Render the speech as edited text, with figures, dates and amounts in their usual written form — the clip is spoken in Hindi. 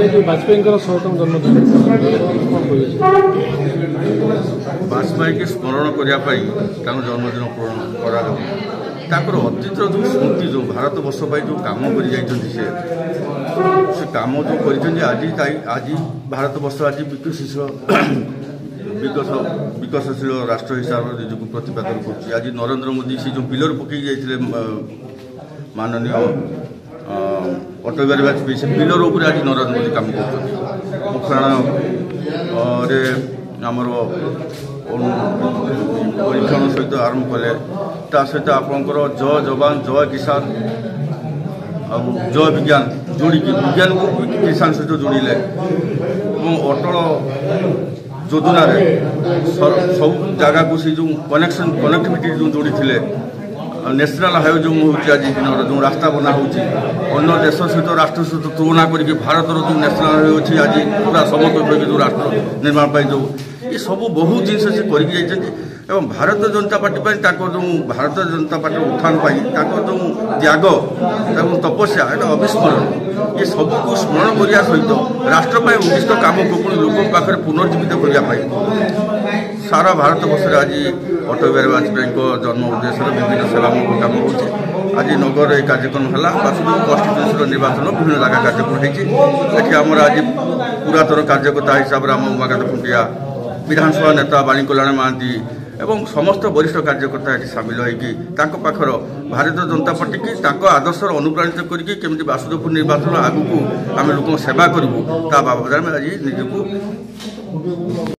वाजपेयी 100तम जन्मदिन वाजपेयी की स्मरण करने जन्मदिन पूर्ण करा अतीतर जो स्मृति जो भारत वर्ष जो कम कर कम जो कर आज भारत वर्ष आज विकसशील राष्ट्र हिसाब से निजक प्रतिपादन कर आज नरेंद्र मोदी से जो पिलर पकई जाते माननीय अटल बिहारी वाजपेयी से पिलर उपर आज नरेंद्र मोदी काम कर आमर परीक्षण सहित आरंभ कले सहित आपंकर जय जवान जय किसान जय विज्ञान जोड़ी विज्ञान को किसान सहित जोड़िले अटल योजना सब जगह को सी जो कनेक्टिविटी जो जोड़ी थे नेशनल हाईवे जो आज जो रास्ता बना होन्य देश सहित राष्ट्र सहित तुलना करके भारत जो नेशनल हाईवे अच्छी आज पूरा समतल जो राष्ट्र निर्माण जो ये सब बहुत जिन से करके एवं भारत जनता पार्टी जो भारत जनता पार्टी उत्थान जो त्याग तपस्या यहाँ अविस्मरण ये सबको स्मरण करने सहित राष्ट्र उद्दिष्ट कम को लोक पाखे पुनर्जीवित करने सारा भारत वर्ष आज अटल बिहारी वाजपेयी जन्म उद्देश्य विभिन्न सेवामूलक कम हो आज नगर ये कार्यक्रम है बासुदेव कन्स्टिट्यूएंसी निर्वाचन विभिन्न जगह कार्यक्रम होती आमर आज पुरातन कार्यकर्ता हिसाब से आम उमाकांत खुंटिया विधानसभा नेता बाणी कल्याण महांती एवं समस्त वरिष्ठ कार्यकर्ता ये सामिल होकर भारतीय जनता पार्टी की आदर्श अनुप्राणित करके बासुदेवपुर निर्वाचन आगू आम लोक सेवा करूँ बाबद आज निजक